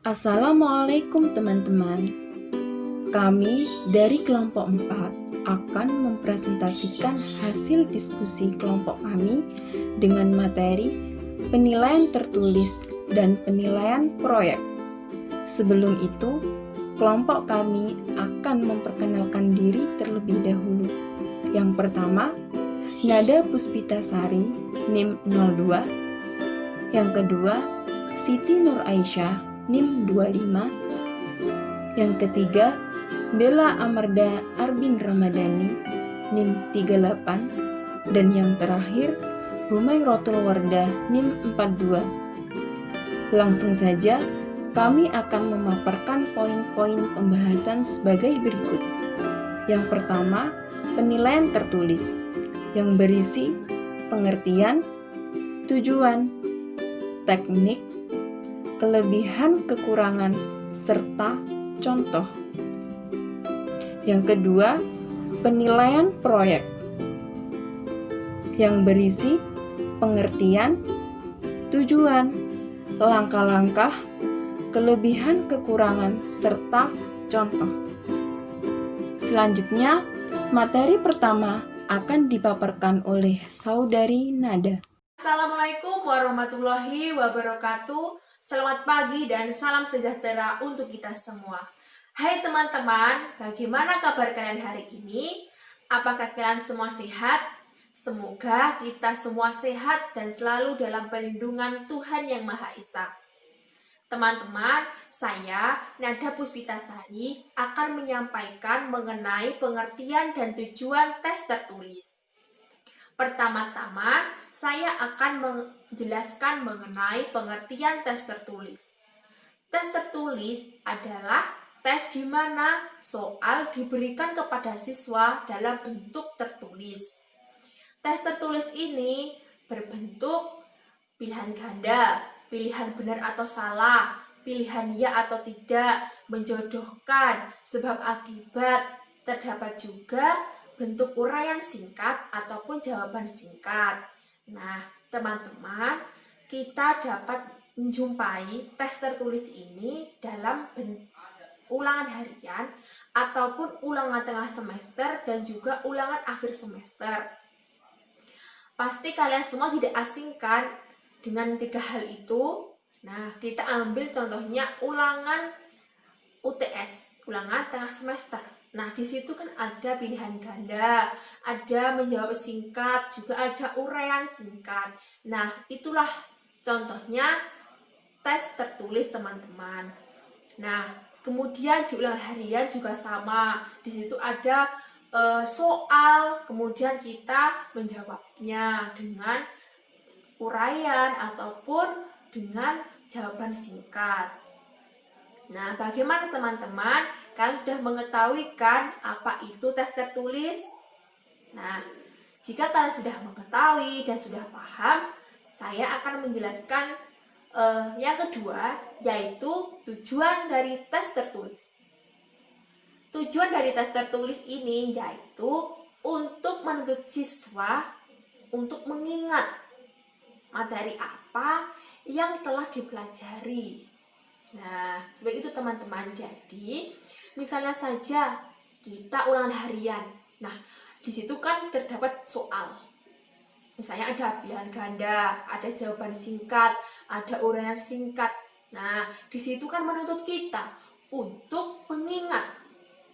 Assalamualaikum teman-teman. Kami dari kelompok 4 akan mempresentasikan hasil diskusi kelompok kami dengan materi penilaian tertulis dan penilaian proyek. Sebelum itu, kelompok kami akan memperkenalkan diri terlebih dahulu. Yang pertama, Nada Puspitasari, NIM 02. Yang kedua, Siti Nur Aisyah, NIM 25. Yang ketiga, Bella Amarda Arbin Ramadhani, NIM 38. Dan yang terakhir, Humairatul Wardah, NIM 42. Langsung saja, kami akan memaparkan poin-poin pembahasan sebagai berikut. Yang pertama, penilaian tertulis yang berisi pengertian, tujuan, teknik, kelebihan kekurangan, serta contoh. Yang kedua, penilaian proyek yang berisi pengertian, tujuan, langkah-langkah, kelebihan kekurangan, serta contoh. Selanjutnya, materi pertama akan dipaparkan oleh Saudari Nada. Assalamualaikum warahmatullahi wabarakatuh. Selamat pagi dan salam sejahtera untuk kita semua. Hai teman-teman, bagaimana kabar kalian hari ini? Apakah kalian semua sehat? Semoga kita semua sehat dan selalu dalam perlindungan Tuhan Yang Maha Esa. Teman-teman, saya, Nada Puspitasari, akan menyampaikan mengenai pengertian dan tujuan tes tertulis. Pertama-tama, saya akan menjelaskan mengenai pengertian tes tertulis. Tes tertulis adalah tes di mana soal diberikan kepada siswa dalam bentuk tertulis. Tes tertulis ini berbentuk pilihan ganda, pilihan benar atau salah, pilihan ya atau tidak, menjodohkan, sebab akibat. Terdapat juga bentuk uraian singkat ataupun jawaban singkat. Nah, teman-teman, kita dapat menjumpai tes tertulis ini dalam ulangan harian ataupun ulangan tengah semester dan juga ulangan akhir semester. Pasti kalian semua tidak asingkan dengan tiga hal itu. Nah, kita ambil contohnya ulangan UTS, ulangan tengah semester. Nah, di situ kan ada pilihan ganda, ada menjawab singkat, juga ada uraian singkat. Nah, itulah contohnya tes tertulis, teman-teman. Nah, kemudian di ulangan harian juga sama. Di situ ada soal, kemudian kita menjawabnya dengan uraian ataupun dengan jawaban singkat. Nah, bagaimana teman-teman? Kalian sudah mengetahui kan apa itu tes tertulis? Nah, jika kalian sudah mengetahui dan sudah paham, saya akan menjelaskan yang kedua, yaitu tujuan dari tes tertulis. Tujuan dari tes tertulis ini yaitu untuk menuntut siswa untuk mengingat materi apa yang telah dipelajari. Nah, seperti itu teman-teman. Jadi, misalnya saja kita ulangan harian. Nah, di situ kan terdapat soal. Misalnya ada pilihan ganda, ada jawaban singkat, ada uraian singkat. Nah, di situ kan menuntut kita untuk mengingat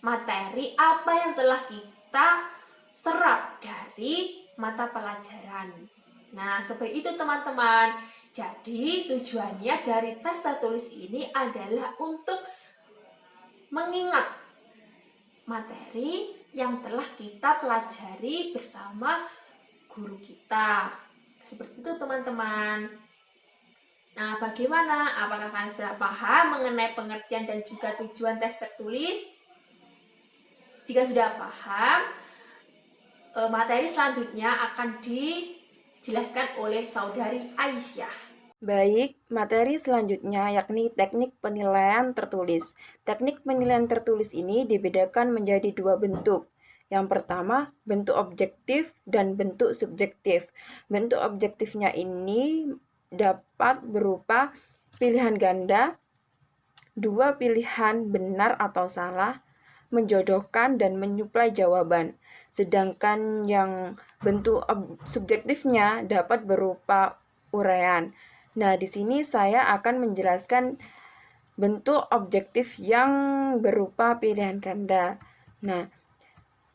materi apa yang telah kita serap dari mata pelajaran. Nah, seperti itu teman-teman. Jadi, tujuannya dari tes tertulis ini adalah untuk mengingat materi yang telah kita pelajari bersama guru kita. Seperti itu teman-teman. Nah, bagaimana? Apakah kalian sudah paham mengenai pengertian dan juga tujuan tes tertulis? Jika sudah paham, materi selanjutnya akan dijelaskan oleh Saudari Aisyah. Baik, materi selanjutnya yakni teknik penilaian tertulis. Teknik penilaian tertulis ini dibedakan menjadi dua bentuk. Yang pertama, bentuk objektif dan bentuk subjektif. Bentuk objektifnya ini dapat berupa pilihan ganda, dua pilihan benar atau salah, menjodohkan dan menyuplai jawaban. Sedangkan yang bentuk subjektifnya dapat berupa uraian. Nah, di sini saya akan menjelaskan bentuk objektif yang berupa pilihan ganda. Nah,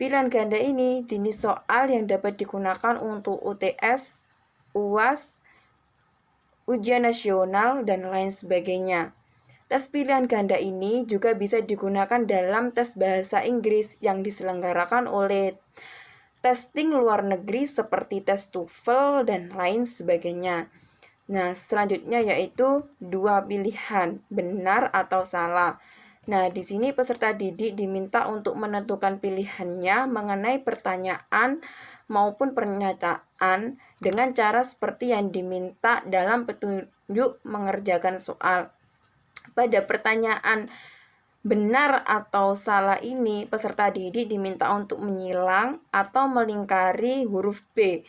pilihan ganda ini jenis soal yang dapat digunakan untuk UTS, UAS, ujian nasional, dan lain sebagainya. Tes pilihan ganda ini juga bisa digunakan dalam tes bahasa Inggris yang diselenggarakan oleh testing luar negeri seperti tes TOEFL dan lain sebagainya. Nah, selanjutnya yaitu dua pilihan, benar atau salah. Nah, di sini peserta didik diminta untuk menentukan pilihannya mengenai pertanyaan maupun pernyataan dengan cara seperti yang diminta dalam petunjuk mengerjakan soal. Pada pertanyaan benar atau salah ini, peserta didik diminta untuk menyilang atau melingkari huruf B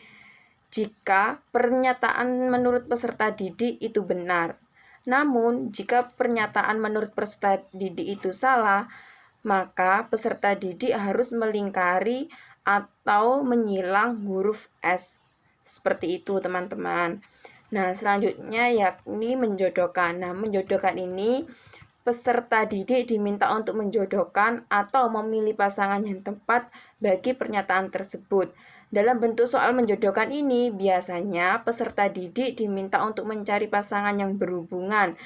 jika pernyataan menurut peserta didik itu benar. Namun, jika pernyataan menurut peserta didik itu salah, maka peserta didik harus melingkari atau menyilang huruf S. Seperti itu, teman-teman. Nah, selanjutnya yakni menjodohkan. Nah, menjodohkan ini peserta didik diminta untuk menjodohkan atau memilih pasangan yang tepat bagi pernyataan tersebut. Dalam bentuk soal menjodohkan ini, biasanya peserta didik diminta untuk mencari pasangan yang berhubungan.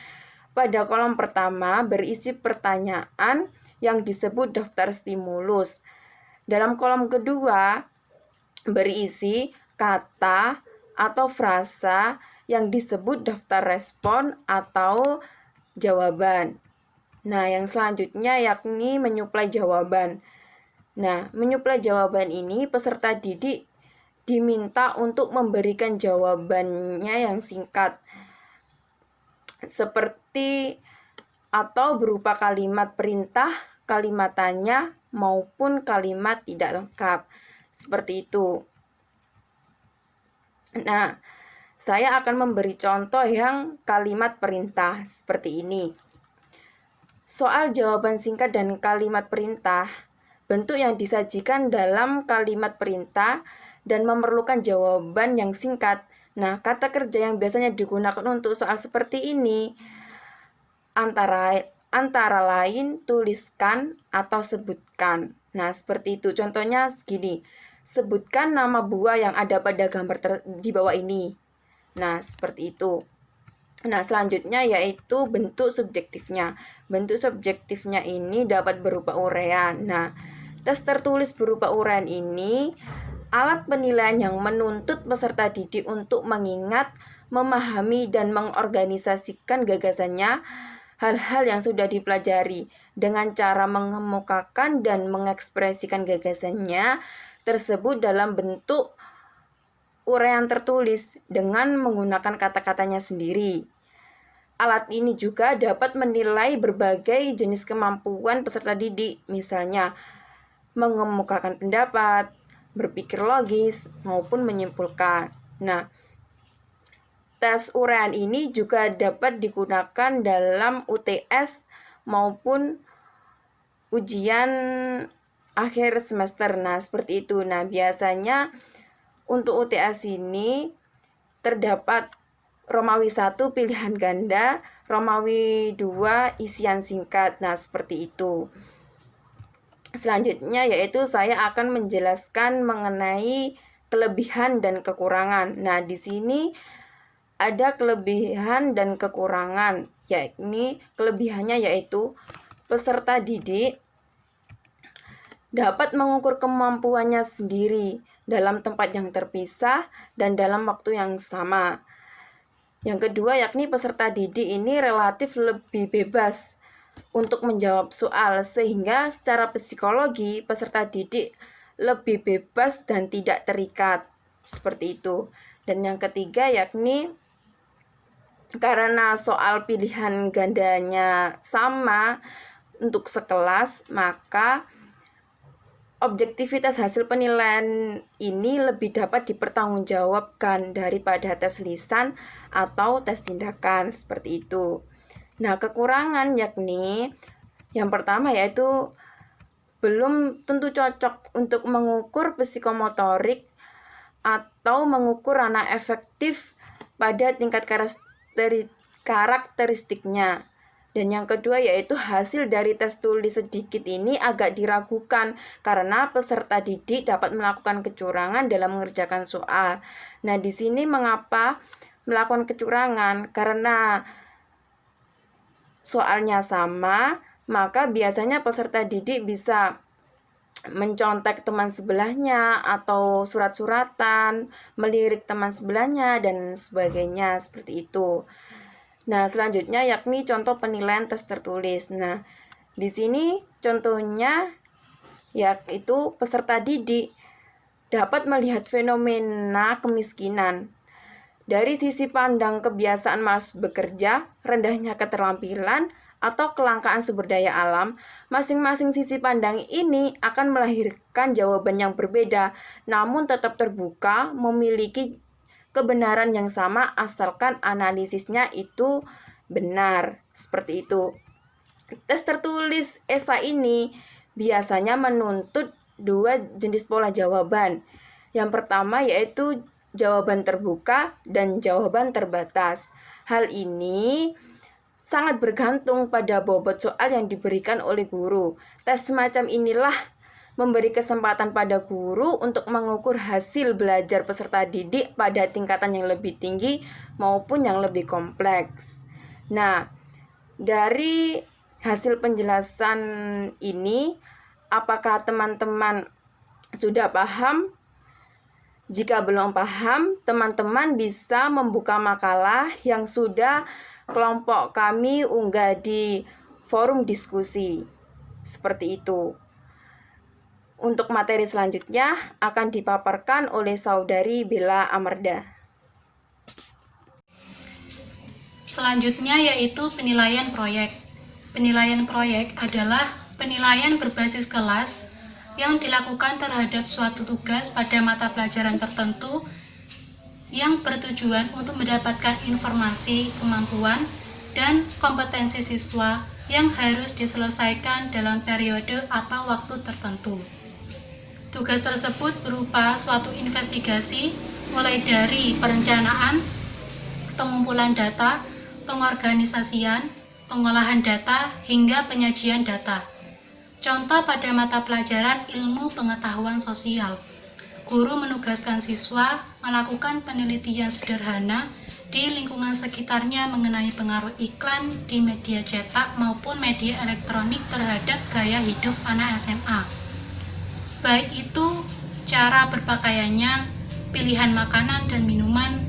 Pada kolom pertama berisi pertanyaan yang disebut daftar stimulus. Dalam kolom kedua berisi kata atau frasa yang disebut daftar respon atau jawaban. Nah, yang selanjutnya yakni menyuplai jawaban. Nah, menyuplai jawaban ini peserta didik diminta untuk memberikan jawabannya yang singkat, seperti atau berupa kalimat perintah, kalimat tanya, maupun kalimat tidak lengkap. Seperti itu. Nah, saya akan memberi contoh yang kalimat perintah seperti ini. Soal jawaban singkat dan kalimat perintah, bentuk yang disajikan dalam kalimat perintah dan memerlukan jawaban yang singkat. Nah, kata kerja yang biasanya digunakan untuk soal seperti ini antara lain tuliskan atau sebutkan. Nah, seperti itu. Contohnya segini. Sebutkan nama buah yang ada pada gambar di bawah ini. Nah, seperti itu. Nah, selanjutnya yaitu bentuk subjektifnya. Bentuk subjektifnya ini dapat berupa uraian. Nah, tes tertulis berupa uraian ini alat penilaian yang menuntut peserta didik untuk mengingat, memahami, dan mengorganisasikan gagasannya, hal-hal yang sudah dipelajari dengan cara mengemukakan dan mengekspresikan gagasannya tersebut dalam bentuk uraian tertulis dengan menggunakan kata-katanya sendiri. Alat ini juga dapat menilai berbagai jenis kemampuan peserta didik, misalnya mengemukakan pendapat, berpikir logis, maupun menyimpulkan. Nah, tes uraian ini juga dapat digunakan dalam UTS maupun ujian akhir semester. Nah, seperti itu. Nah, biasanya untuk UTS ini terdapat Romawi 1 pilihan ganda, Romawi 2 isian singkat. Nah, seperti itu. Selanjutnya yaitu saya akan menjelaskan mengenai kelebihan dan kekurangan. Nah, di sini ada kelebihan dan kekurangan, yakni kelebihannya yaitu peserta didik dapat mengukur kemampuannya sendiri dalam tempat yang terpisah dan dalam waktu yang sama. Yang kedua yakni peserta didik ini relatif lebih bebas untuk menjawab soal, sehingga secara psikologi peserta didik lebih bebas dan tidak terikat. Seperti itu. Dan yang ketiga yakni karena soal pilihan gandanya sama untuk sekelas, maka objektivitas hasil penilaian ini lebih dapat dipertanggungjawabkan daripada tes lisan atau tes tindakan, seperti itu. Nah, kekurangan yakni yang pertama yaitu belum tentu cocok untuk mengukur psikomotorik atau mengukur ranah efektif pada tingkat karakteristiknya. Dan yang kedua yaitu hasil dari tes tulis sedikit ini agak diragukan karena peserta didik dapat melakukan kecurangan dalam mengerjakan soal. Nah, di sini mengapa melakukan kecurangan? Karena soalnya sama, maka biasanya peserta didik bisa mencontek teman sebelahnya atau surat-suratan, melirik teman sebelahnya dan sebagainya seperti itu. Nah, selanjutnya yakni contoh penilaian tes tertulis. Nah, di sini contohnya yaitu peserta didik dapat melihat fenomena kemiskinan dari sisi pandang kebiasaan malas bekerja, rendahnya keterampilan, atau kelangkaan sumber daya alam. Masing-masing sisi pandang ini akan melahirkan jawaban yang berbeda, namun tetap terbuka, memiliki kebenaran yang sama asalkan analisisnya itu benar. Seperti itu. Tes tertulis esai ini biasanya menuntut dua jenis pola jawaban. Yang pertama yaitu jawaban terbuka dan jawaban terbatas. Hal ini sangat bergantung pada bobot soal yang diberikan oleh guru. Tes semacam inilah memberi kesempatan pada guru untuk mengukur hasil belajar peserta didik pada tingkatan yang lebih tinggi maupun yang lebih kompleks. Nah, dari hasil penjelasan ini, apakah teman-teman sudah paham? Jika belum paham, teman-teman bisa membuka makalah yang sudah kelompok kami unggah di forum diskusi. Seperti itu. Untuk materi selanjutnya akan dipaparkan oleh saudari Bella Amerda. Selanjutnya yaitu penilaian proyek. Penilaian proyek adalah penilaian berbasis kelas yang dilakukan terhadap suatu tugas pada mata pelajaran tertentu yang bertujuan untuk mendapatkan informasi, kemampuan, dan kompetensi siswa yang harus diselesaikan dalam periode atau waktu tertentu. Tugas tersebut berupa suatu investigasi mulai dari perencanaan, pengumpulan data, pengorganisasian, pengolahan data, hingga penyajian data. Contoh pada mata pelajaran ilmu pengetahuan sosial. Guru menugaskan siswa melakukan penelitian sederhana di lingkungan sekitarnya mengenai pengaruh iklan di media cetak maupun media elektronik terhadap gaya hidup anak SMA. Baik itu cara berpakaiannya, pilihan makanan dan minuman,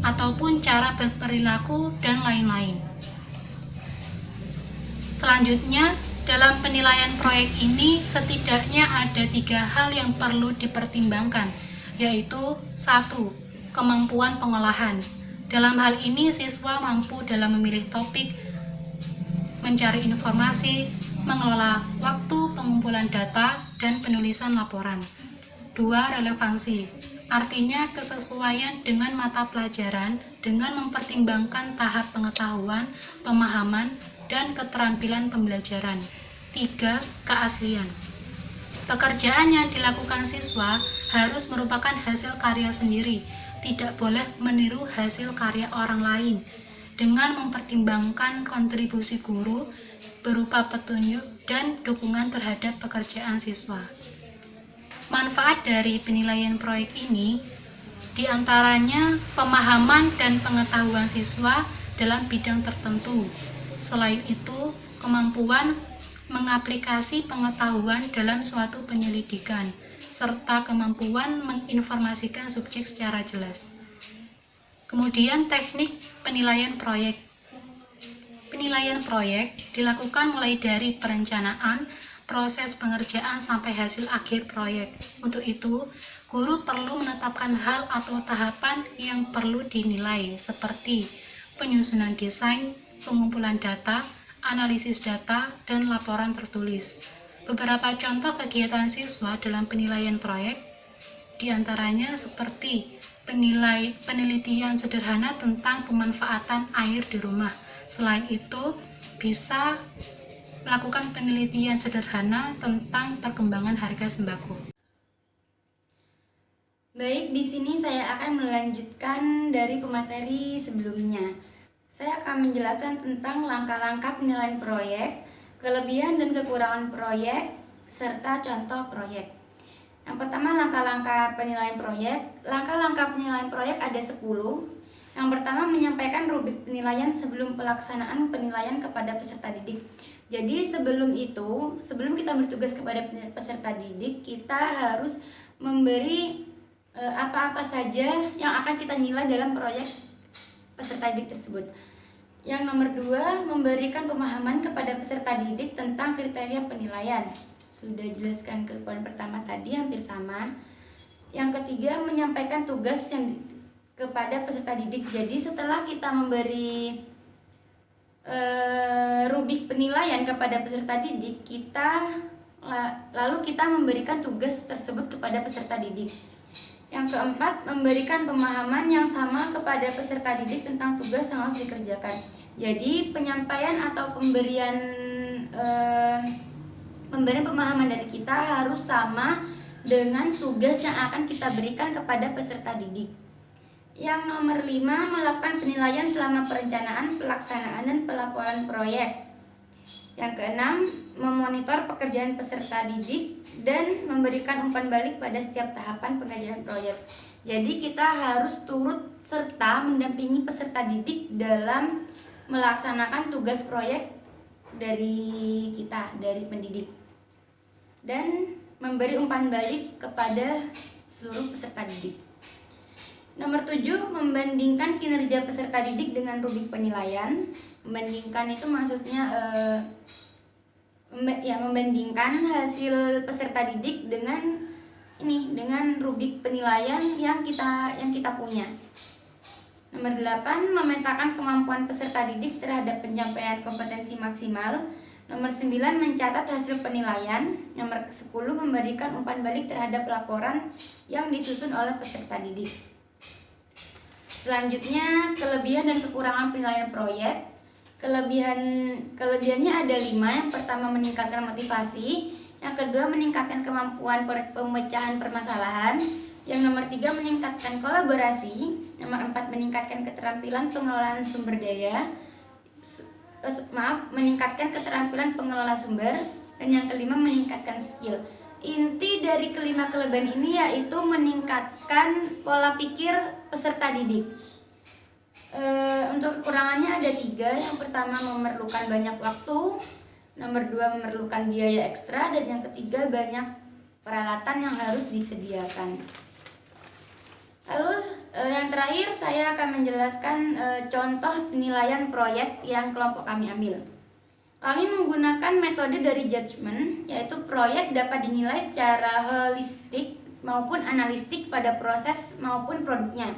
ataupun cara berperilaku dan lain-lain. Selanjutnya, dalam penilaian proyek ini setidaknya ada 3 hal yang perlu dipertimbangkan, yaitu 1. Kemampuan pengolahan. Dalam hal ini siswa mampu dalam memilih topik, mencari informasi, mengelola waktu pengumpulan data, dan penulisan laporan. 2. Relevansi. Artinya kesesuaian dengan mata pelajaran dengan mempertimbangkan tahap pengetahuan, pemahaman, dan keterampilan pembelajaran. 3. Keaslian. Pekerjaan yang dilakukan siswa harus merupakan hasil karya sendiri, tidak boleh meniru hasil karya orang lain, dengan mempertimbangkan kontribusi guru berupa petunjuk dan dukungan terhadap pekerjaan siswa. Manfaat dari penilaian proyek ini diantaranya pemahaman dan pengetahuan siswa dalam bidang tertentu. Selain itu, kemampuan mengaplikasi pengetahuan dalam suatu penyelidikan, serta kemampuan menginformasikan subjek secara jelas. Kemudian teknik penilaian proyek. Penilaian proyek dilakukan mulai dari perencanaan, proses pengerjaan sampai hasil akhir proyek. Untuk itu, guru perlu menetapkan hal atau tahapan yang perlu dinilai seperti penyusunan desain, pengumpulan data, analisis data, dan laporan tertulis. Beberapa contoh kegiatan siswa dalam penilaian proyek diantaranya seperti penelitian sederhana tentang pemanfaatan air di rumah, Selain itu, bisa melakukan penelitian sederhana tentang perkembangan harga sembako. Baik, di sini saya akan melanjutkan dari pemateri sebelumnya. Saya akan menjelaskan tentang langkah-langkah penilaian proyek, kelebihan dan kekurangan proyek, serta contoh proyek. Yang pertama, langkah-langkah penilaian proyek. Langkah-langkah penilaian proyek ada 10. Yang pertama, menyampaikan rubrik penilaian sebelum pelaksanaan penilaian kepada peserta didik. Jadi sebelum kita bertugas kepada peserta didik, kita harus memberi apa-apa saja yang akan kita nilai dalam proyek peserta didik tersebut. Yang nomor 2, memberikan pemahaman kepada peserta didik tentang kriteria penilaian. Sudah jelaskan ke poin pertama tadi, hampir sama. Yang ketiga, menyampaikan tugas yang kepada peserta didik. Jadi setelah kita memberi rubrik penilaian kepada peserta didik, lalu kita memberikan tugas tersebut kepada peserta didik. Yang keempat, memberikan pemahaman yang sama kepada peserta didik tentang tugas yang harus dikerjakan. Jadi penyampaian atau pemberian pemahaman dari kita harus sama dengan tugas yang akan kita berikan kepada peserta didik. Yang nomor 5, melakukan penilaian selama perencanaan, pelaksanaan, dan pelaporan proyek. Yang keenam, memonitor pekerjaan peserta didik dan memberikan umpan balik pada setiap tahapan pengerjaan proyek. Jadi kita harus turut serta mendampingi peserta didik dalam melaksanakan tugas proyek dari kita, dari pendidik, dan memberi umpan balik kepada seluruh peserta didik. Nomor 7, membandingkan kinerja peserta didik dengan rubrik penilaian. Membandingkan itu maksudnya membandingkan hasil peserta didik dengan rubrik penilaian yang kita punya. Nomor 8, memetakan kemampuan peserta didik terhadap pencapaian kompetensi maksimal. Nomor 9, mencatat hasil penilaian. Nomor 10, memberikan umpan balik terhadap laporan yang disusun oleh peserta didik. Selanjutnya, kelebihan dan kekurangan penilaian proyek. Kelebihannya ada 5. Yang pertama, meningkatkan motivasi. Yang kedua, meningkatkan kemampuan pemecahan permasalahan. Yang nomor 3, meningkatkan kolaborasi. Nomor 4, meningkatkan keterampilan pengelolaan sumber daya. Meningkatkan keterampilan pengelola sumber. Dan yang kelima, meningkatkan skill. Inti dari kelima kelebihan ini yaitu meningkatkan pola pikir peserta didik. Untuk kekurangannya ada 3. Yang pertama, memerlukan banyak waktu. Nomor 2, memerlukan biaya ekstra. Dan yang ketiga, banyak peralatan yang harus disediakan. Lalu yang terakhir, saya akan menjelaskan contoh penilaian proyek yang kelompok kami ambil. Kami menggunakan metode dari judgement, yaitu proyek dapat dinilai secara holistik maupun analistik pada proses maupun produknya.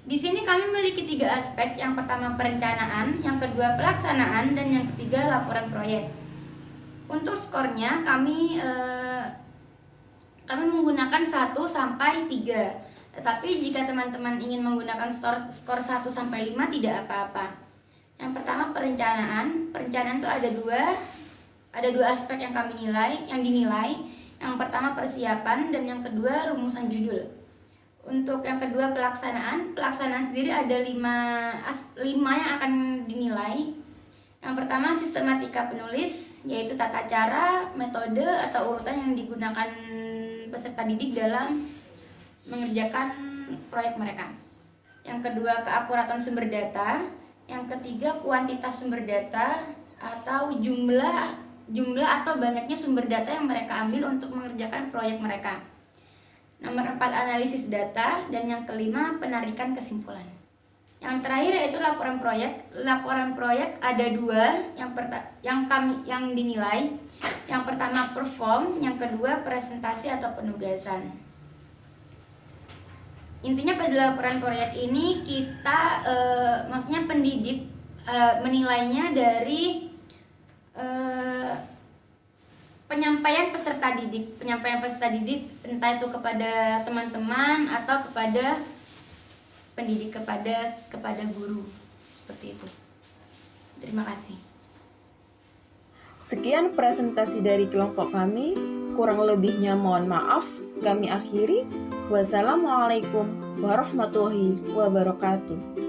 Di sini kami memiliki 3 aspek. Yang pertama, perencanaan, yang kedua, pelaksanaan, dan yang ketiga, laporan proyek. Untuk skornya kami menggunakan 1 sampai 3. Tetapi jika teman-teman ingin menggunakan skor 1 sampai 5 tidak apa-apa. Yang pertama, perencanaan. Perencanaan itu ada dua aspek yang dinilai. Yang pertama, persiapan, dan yang kedua, rumusan judul. Untuk yang kedua, pelaksanaan sendiri ada 5 yang akan dinilai. Yang pertama, sistematika penulis, yaitu tata cara, metode atau urutan yang digunakan peserta didik dalam mengerjakan proyek mereka. Yang kedua, keakuratan sumber data. Yang ketiga, kuantitas sumber data atau jumlah atau banyaknya sumber data yang mereka ambil untuk mengerjakan proyek mereka. Nomor 4, analisis data. Dan yang kelima, penarikan kesimpulan. Yang terakhir yaitu laporan proyek. Laporan proyek ada 2 yang dinilai. Yang pertama, perform, yang kedua, presentasi atau penugasan. Intinya pada laporan proyek ini kita maksudnya pendidik menilainya dari penyampaian peserta didik entah itu kepada teman-teman atau kepada pendidik, kepada guru, seperti itu. Terima kasih. Sekian presentasi dari kelompok kami. Kurang lebihnya mohon maaf. Kami akhiri. Wassalamualaikum warahmatullahi wabarakatuh.